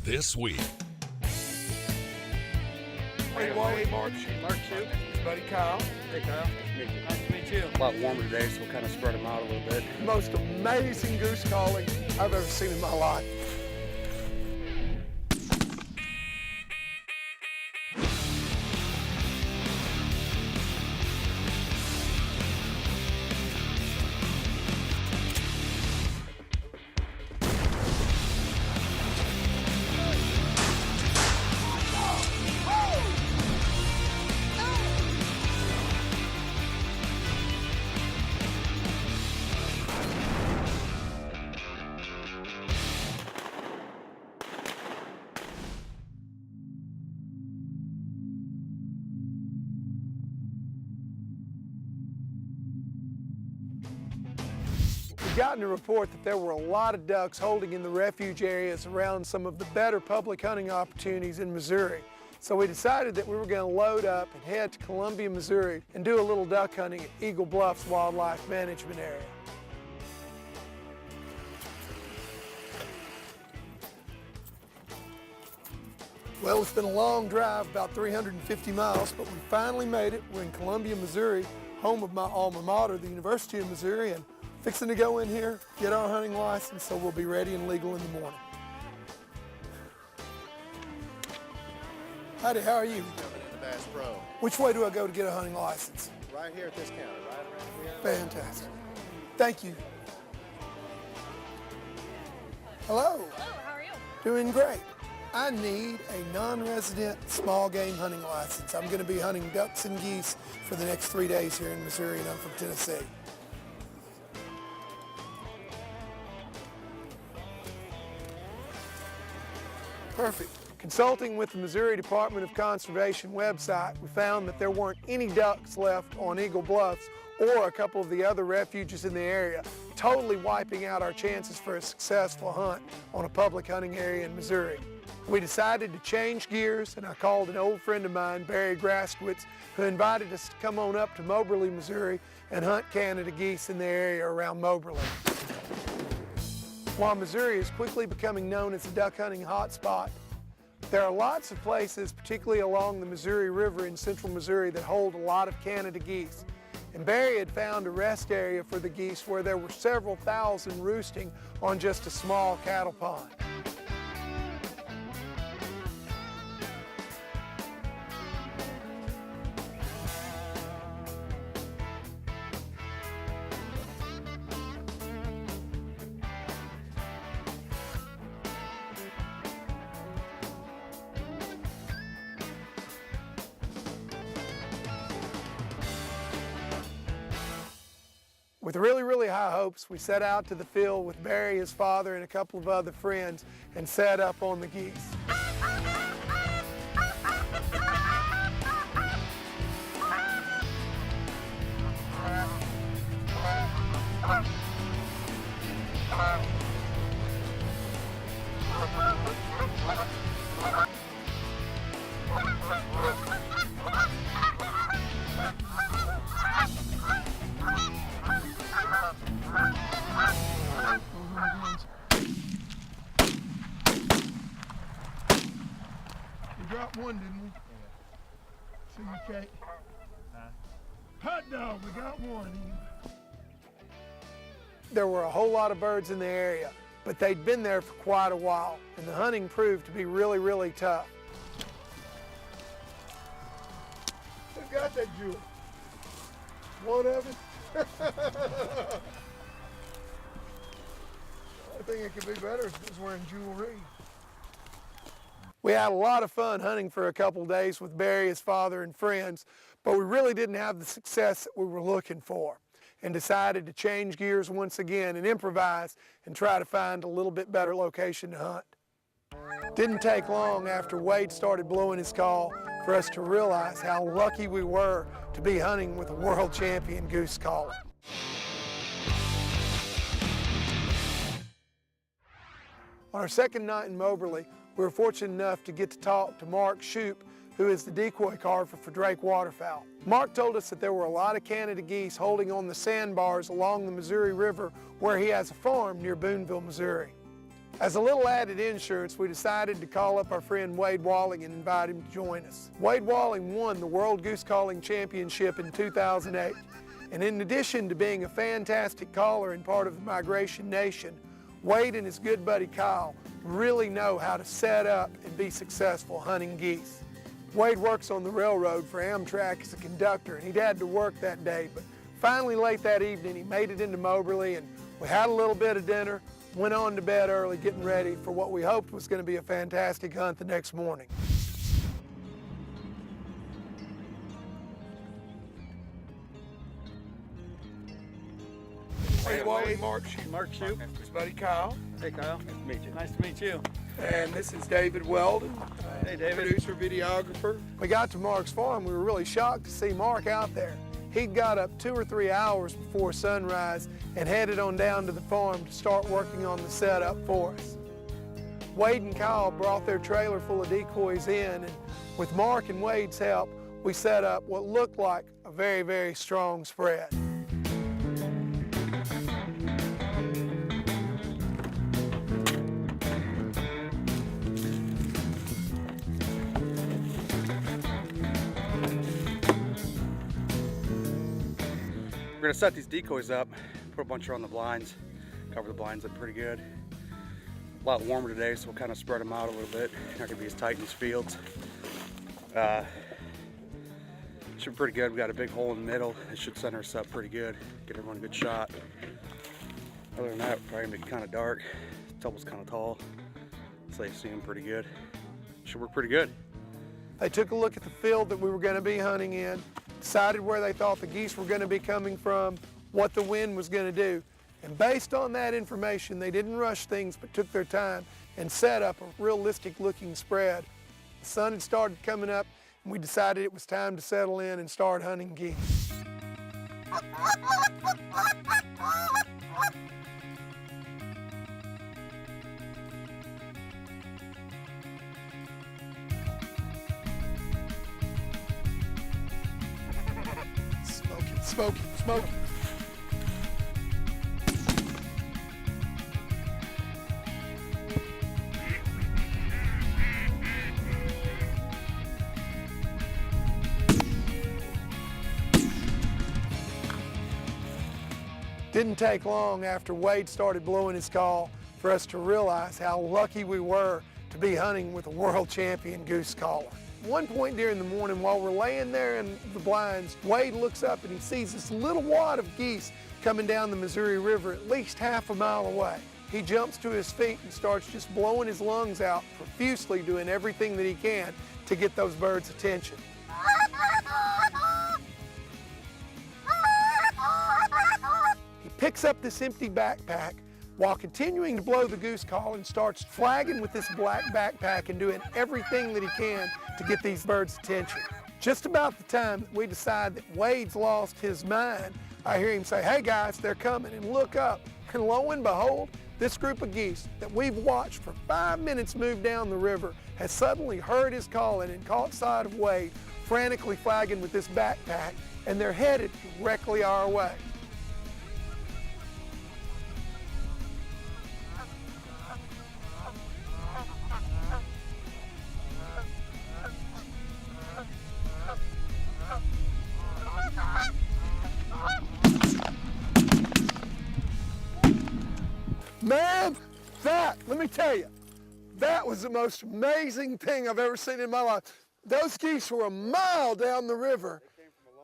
this week. Hey, Wally, Mark Shupp, his buddy Kyle. Hey, Kyle. Nice to meet you. A lot warmer today, so we'll kind of spread them out a little bit. The most amazing goose calling I've ever seen in my life. We've gotten a report that there were a lot of ducks holding in the refuge areas around some of the better public hunting opportunities in Missouri. So we decided that we were going to load up and head to Columbia, Missouri and do a little duck hunting at Eagle Bluffs Wildlife Management Area. Well, it's been a long drive, about 350 miles, but we finally made it. We're in Columbia, Missouri, home of my alma mater, the University of Missouri, and fixing to go in here, get our hunting license, so we'll be ready and legal in the morning. Howdy, how are you? Coming into Bass Pro. Which way do I go to get a hunting license? Right here at this counter, right around here. Fantastic. Thank you. Hello. Hello, how are you? Doing great. I need a non-resident small game hunting license. I'm going to be hunting ducks and geese for the next 3 days here in Missouri, and I'm from Tennessee. Perfect. Consulting with the Missouri Department of Conservation website, we found that there weren't any ducks left on Eagle Bluffs or a couple of the other refuges in the area, totally wiping out our chances for a successful hunt on a public hunting area in Missouri. We decided to change gears, and I called an old friend of mine, Barry Graskewicz, who invited us to come on up to Moberly, Missouri and hunt Canada geese in the area around Moberly. While Missouri is quickly becoming known as a duck hunting hotspot, there are lots of places, particularly along the Missouri River in central Missouri, that hold a lot of Canada geese. And Barry had found a rest area for the geese where there were several thousand roosting on just a small cattle pond. With really, really high hopes, we set out to the field with Barry, his father, and a couple of other friends and set up on the geese. We dropped one, didn't we? See you, Kate. Hot dog, we got one. There were a whole lot of birds in the area, but they'd been there for quite a while, and the hunting proved to be really, really tough. Who got that jewel? One of it? I think it could be better if it was wearing jewelry. We had a lot of fun hunting for a couple days with Barry, his father, and friends, but we really didn't have the success that we were looking for, and decided to change gears once again and improvise and try to find a little bit better location to hunt. Didn't take long after Wade started blowing his call for us to realize how lucky we were to be hunting with a world champion goose caller. On our second night in Moberly, we were fortunate enough to get to talk to Mark Shupp, who is the decoy carver for Drake waterfowl. Mark told us that there were a lot of Canada geese holding on the sandbars along the Missouri River where he has a farm near Booneville, Missouri. As a little added insurance, we decided to call up our friend Wade Walling and invite him to join us. Wade Walling won the World Goose Calling Championship in 2008. And in addition to being a fantastic caller and part of the Migration Nation, Wade and his good buddy Kyle really know how to set up and be successful hunting geese. Wade works on the railroad for Amtrak as a conductor, and he'd had to work that day, but finally late that evening he made it into Moberly, and we had a little bit of dinner, went on to bed early getting ready for what we hoped was going to be a fantastic hunt the next morning. Hey, Wade, Mark Shupp. His buddy Kyle. Hey, Kyle. Nice to meet you. Nice to meet you. And this is David Weldon. Hey, David. Producer, videographer. We got to Mark's farm. We were really shocked to see Mark out there. He'd got up 2 or 3 hours before sunrise and headed on down to the farm to start working on the setup for us. Wade and Kyle brought their trailer full of decoys in, and with Mark and Wade's help, we set up what looked like a very, very strong spread. We're gonna set these decoys up, put a bunch on the blinds, cover the blinds up pretty good. A lot warmer today, so we'll kind of spread them out a little bit. Not gonna be as tight in these fields. Should be pretty good. We got a big hole in the middle. It should center us up pretty good, get everyone a good shot. Other than that, probably make it kind of dark. Tubble's kind of tall, so you see them pretty good. Should work pretty good. They took a look at the field that we were going to be hunting in, decided where they thought the geese were going to be coming from, what the wind was going to do. And based on that information, they didn't rush things but took their time and set up a realistic looking spread. The sun had started coming up and we decided it was time to settle in and start hunting geese. Smoke it, smoke it. Didn't take long after Wade started blowing his call for us to realize how lucky we were to be hunting with a world champion goose caller. At one point during the morning, while we're laying there in the blinds, Wade looks up and he sees this little wad of geese coming down the Missouri River at least half a mile away. He jumps to his feet and starts just blowing his lungs out, profusely doing everything that he can to get those birds' attention. He picks up this empty backpack while continuing to blow the goose call and starts flagging with this black backpack and doing everything that he can to get these birds' attention. Just about the time that we decide that Wade's lost his mind, I hear him say, "Hey guys, they're coming," and look up, and lo and behold, this group of geese that we've watched for 5 minutes move down the river has suddenly heard his calling and caught sight of Wade frantically flagging with this backpack, and they're headed directly our way. Man, let me tell you, that was the most amazing thing I've ever seen in my life. Those geese were a mile down the river,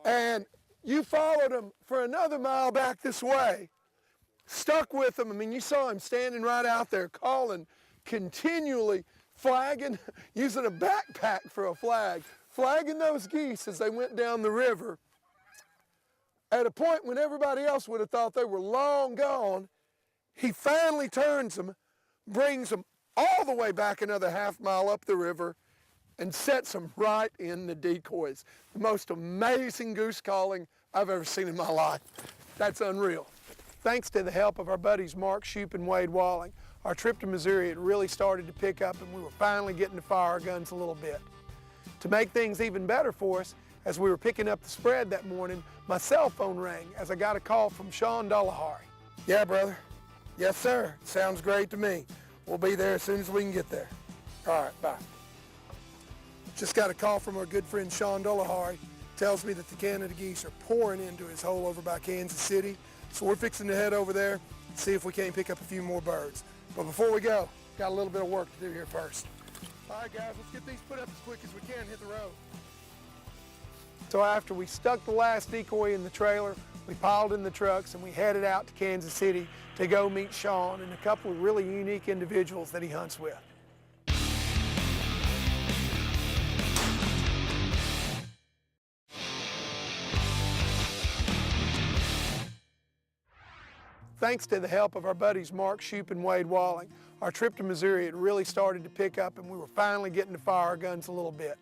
and you followed them for another mile back this way, stuck with them. I mean, you saw him standing right out there calling, continually flagging, using a backpack for a flag, flagging those geese as they went down the river. At a point when everybody else would have thought they were long gone, he finally turns them, brings them all the way back another half mile up the river, and sets them right in the decoys. The most amazing goose calling I've ever seen in my life. That's unreal. Thanks to the help of our buddies Mark Shupp and Wade Walling, our trip to Missouri had really started to pick up and we were finally getting to fire our guns a little bit. To make things even better for us, as we were picking up the spread that morning, my cell phone rang as I got a call from Shawn Dulohery. "Yeah, brother." "Yes, sir. Sounds great to me. We'll be there as soon as we can get there. All right, bye. Just got a call from our good friend Shawn Dulohery. Tells me that the Canada geese are pouring into his hole over by Kansas City. So we're fixing to head over there and see if we can't pick up a few more birds. But before we go, got a little bit of work to do here first. All right, guys, let's get these put up as quick as we can, hit the road. So after we stuck the last decoy in the trailer, we piled in the trucks and we headed out to Kansas City to go meet Shawn and a couple of really unique individuals that he hunts with. Thanks to the help of our buddies Mark Shupp and Wade Walling, our trip to Missouri had really started to pick up and we were finally getting to fire our guns a little bit.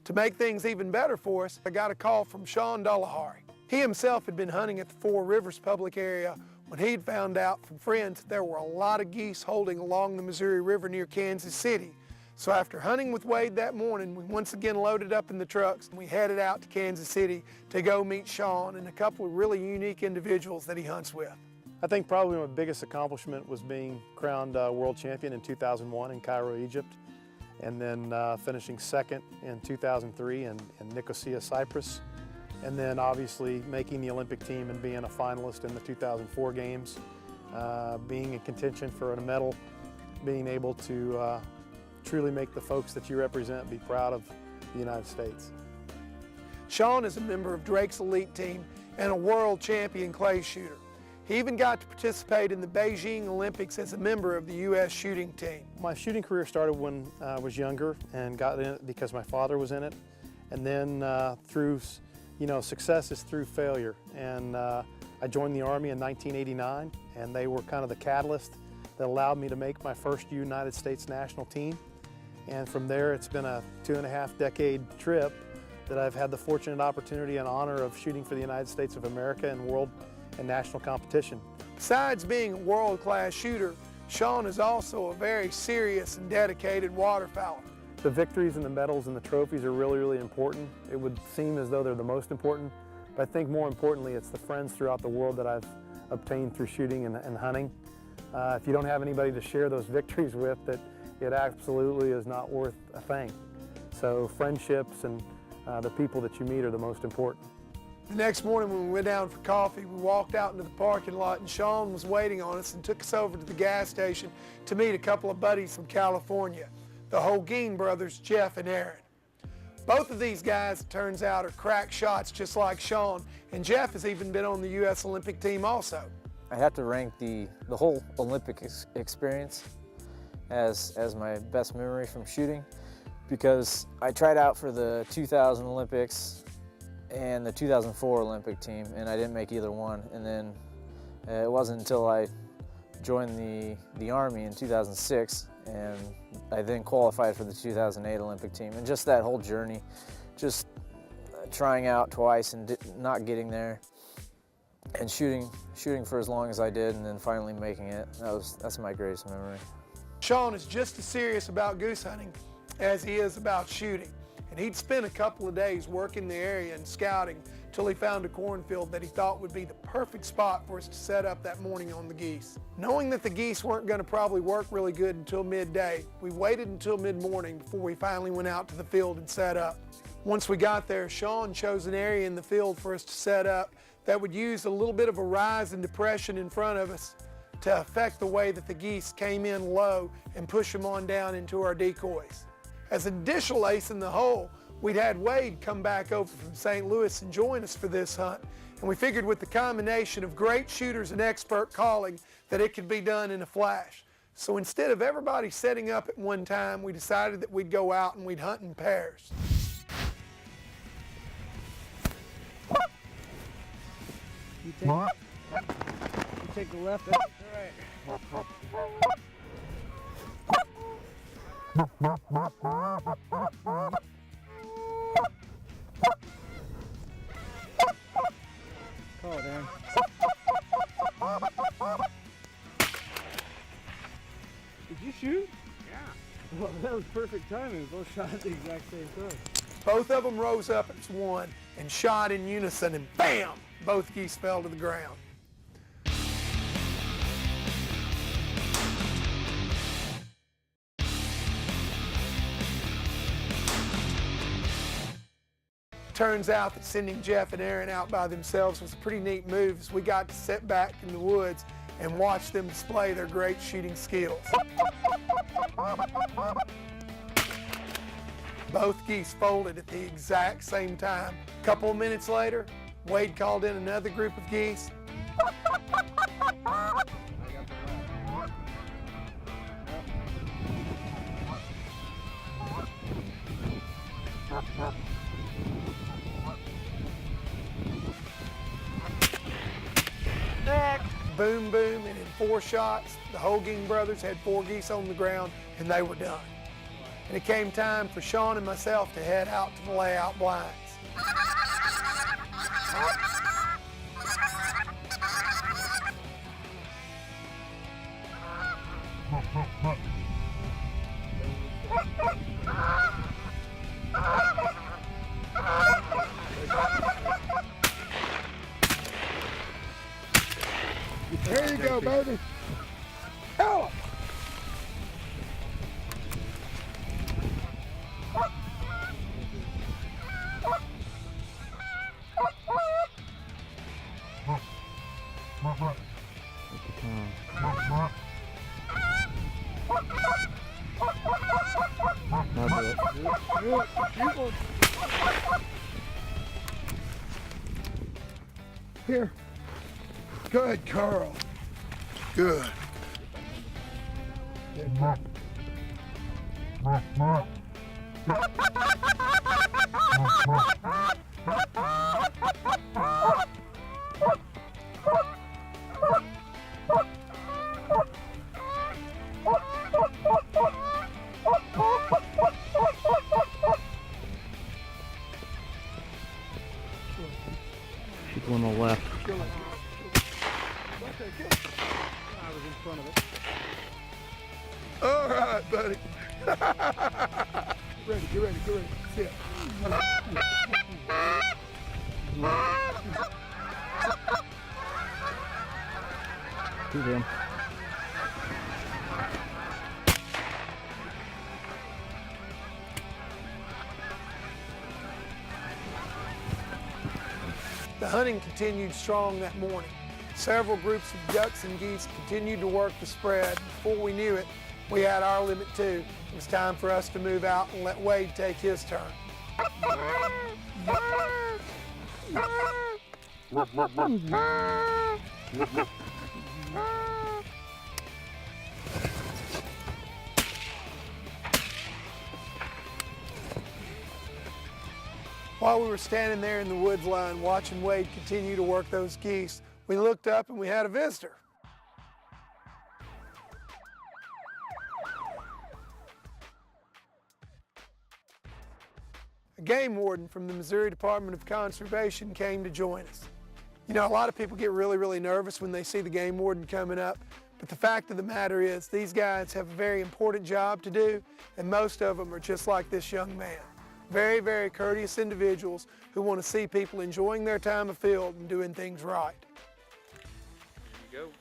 To make things even better for us, I got a call from Shawn Dulohery. He himself had been hunting at the Four Rivers public area when he'd found out from friends that there were a lot of geese holding along the Missouri River near Kansas City. So after hunting with Wade that morning, we once again loaded up in the trucks and we headed out to Kansas City to go meet Shawn and a couple of really unique individuals that he hunts with. I think probably my biggest accomplishment was being crowned world champion in 2001 in Cairo, Egypt, and then finishing second in 2003 in Nicosia, Cyprus, and then obviously making the Olympic team and being a finalist in the 2004 games, being in contention for a medal, being able to truly make the folks that you represent be proud of the United States. Shawn is a member of Drake's elite team and a world champion clay shooter. He even got to participate in the Beijing Olympics as a member of the U.S. shooting team. My shooting career started when I was younger and got in it because my father was in it. And then through, success is through failure. And I joined the Army in 1989 and they were kind of the catalyst that allowed me to make my first United States national team. And from there it's been a 2.5-decade trip that I've had the fortunate opportunity and honor of shooting for the United States of America in world and national competition. Besides being a world-class shooter, Shawn is also a very serious and dedicated waterfowler. The victories and the medals and the trophies are really, really important. It would seem as though they're the most important, but I think more importantly it's the friends throughout the world that I've obtained through shooting and hunting. If you don't have anybody to share those victories with, that it absolutely is not worth a thing. So friendships and the people that you meet are the most important. The next morning when we went down for coffee, we walked out into the parking lot and Shawn was waiting on us and took us over to the gas station to meet a couple of buddies from California, the Holguin brothers, Jeff and Aaron. Both of these guys, it turns out, are crack shots just like Shawn, and Jeff has even been on the U.S. Olympic team also. I have to rank the whole Olympic experience as my best memory from shooting, because I tried out for the 2000 Olympics and the 2004 Olympic team, and I didn't make either one. And then it wasn't until I joined the Army in 2006, and I then qualified for the 2008 Olympic team. And just that whole journey, just trying out twice and not getting there, and shooting for as long as I did, and then finally making it. That's my greatest memory. Shawn is just as serious about goose hunting as he is about shooting. And he'd spent a couple of days working the area and scouting till he found a cornfield that he thought would be the perfect spot for us to set up that morning on the geese. Knowing that the geese weren't going to probably work really good until midday, we waited until mid-morning before we finally went out to the field and set up. Once we got there, Shawn chose an area in the field for us to set up that would use a little bit of a rise and depression in front of us to affect the way that the geese came in low and push them on down into our decoys. As an additional ace in the hole, we'd had Wade come back over from St. Louis and join us for this hunt. And we figured with the combination of great shooters and expert calling that it could be done in a flash. So instead of everybody setting up at one time, we decided that we'd go out and we'd hunt in pairs. You take the left and the right. Call it, Aaron. Did you shoot? Yeah. Well, that was perfect timing. We both shot at the exact same time. Both of them rose up as one and shot in unison, and bam! Both geese fell to the ground. Turns out that sending Jeff and Aaron out by themselves was a pretty neat move, as we got to sit back in the woods and watch them display their great shooting skills. Both geese folded at the exact same time. A couple of minutes later, Wade called in another group of geese. Boom, boom, and in 4 shots, the Holguin brothers had 4 geese on the ground, and they were done. And it came time for Shawn and myself to head out to the layout blinds. There you go, baby. Help! Here. Good, Carl. Good. Keep one on the left. All right, buddy. Get ready. Sit. Too damn. The hunting continued strong that morning. Several groups of ducks and geese continued to work the spread. Before we knew it, we had our limit too. It was time for us to move out and let Wade take his turn. While we were standing there in the woods line watching Wade continue to work those geese, we looked up and we had a visitor. A game warden from the Missouri Department of Conservation came to join us. You know, a lot of people get really nervous when they see the game warden coming up, but the fact of the matter is these guys have a very important job to do, and most of them are just like this young man. Very courteous individuals who want to see people enjoying their time afield and doing things right. There you go.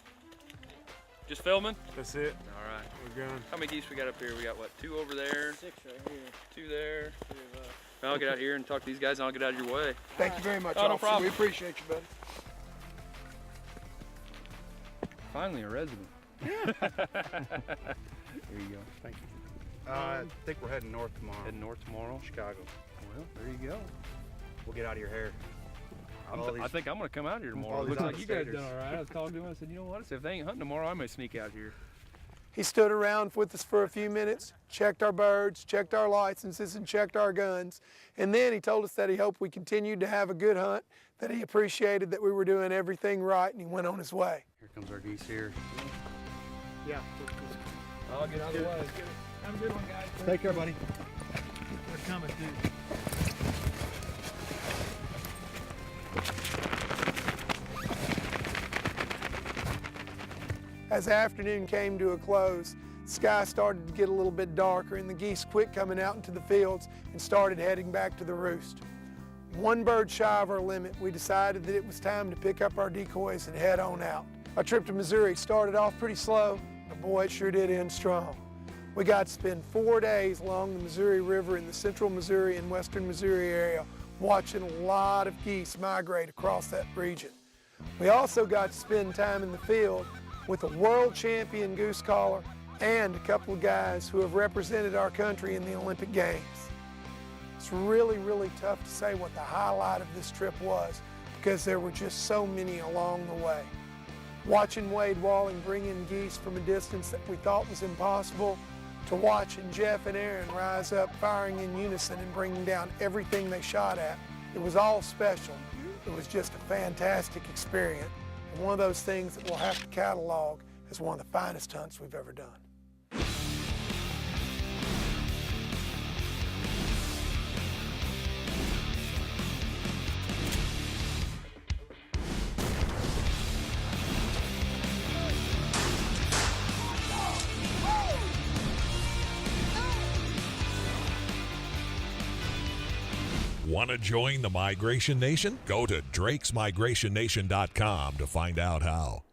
Just filming? That's it. All right. We're going. How many geese we got up here? We got what, 2 over there? 6 right here. 2 there. I'll get out here and talk to these guys and I'll get out of your way. Thank you very much, Oh, no officer. problem. We appreciate you, buddy. Finally a resident. There you go. Thank you. I think we're heading north tomorrow. Heading north tomorrow? Chicago. Well, there you go. We'll get out of your hair. I think I'm going to come out here tomorrow. all It looks these like you guys out-of-staters. done all right. I was talking to him. I said, you know what? I said, if they ain't hunting tomorrow, I may sneak out here. He stood around with us for a few minutes, checked our birds, checked our licenses, and checked our guns. And then he told us that he hoped we continued to have a good hunt, that he appreciated that we were doing everything right, and he went on his way. Here comes our geese here. Yeah. I'll get out of the way. Have a good one, guys. Take care, buddy. They're coming, too. As the afternoon came to a close, the sky started to get a little bit darker and the geese quit coming out into the fields and started heading back to the roost. One bird shy of our limit, we decided that it was time to pick up our decoys and head on out. Our trip to Missouri started off pretty slow, but boy, it sure did end strong. We got to spend 4 days along the Missouri River in the central Missouri and western Missouri area, watching a lot of geese migrate across that region. We also got to spend time in the field with a world champion goose caller and a couple of guys who have represented our country in the Olympic Games. It's really, really tough to say what the highlight of this trip was because there were just so many along the way. Watching Wade Walling bring in geese from a distance that we thought was impossible, to watching Jeff and Aaron rise up firing in unison and bringing down everything they shot at. It was all special. It was just a fantastic experience, and one of those things that we'll have to catalog as one of the finest hunts we've ever done. Want to join the Migration Nation? Go to drakesmigration.com to find out how.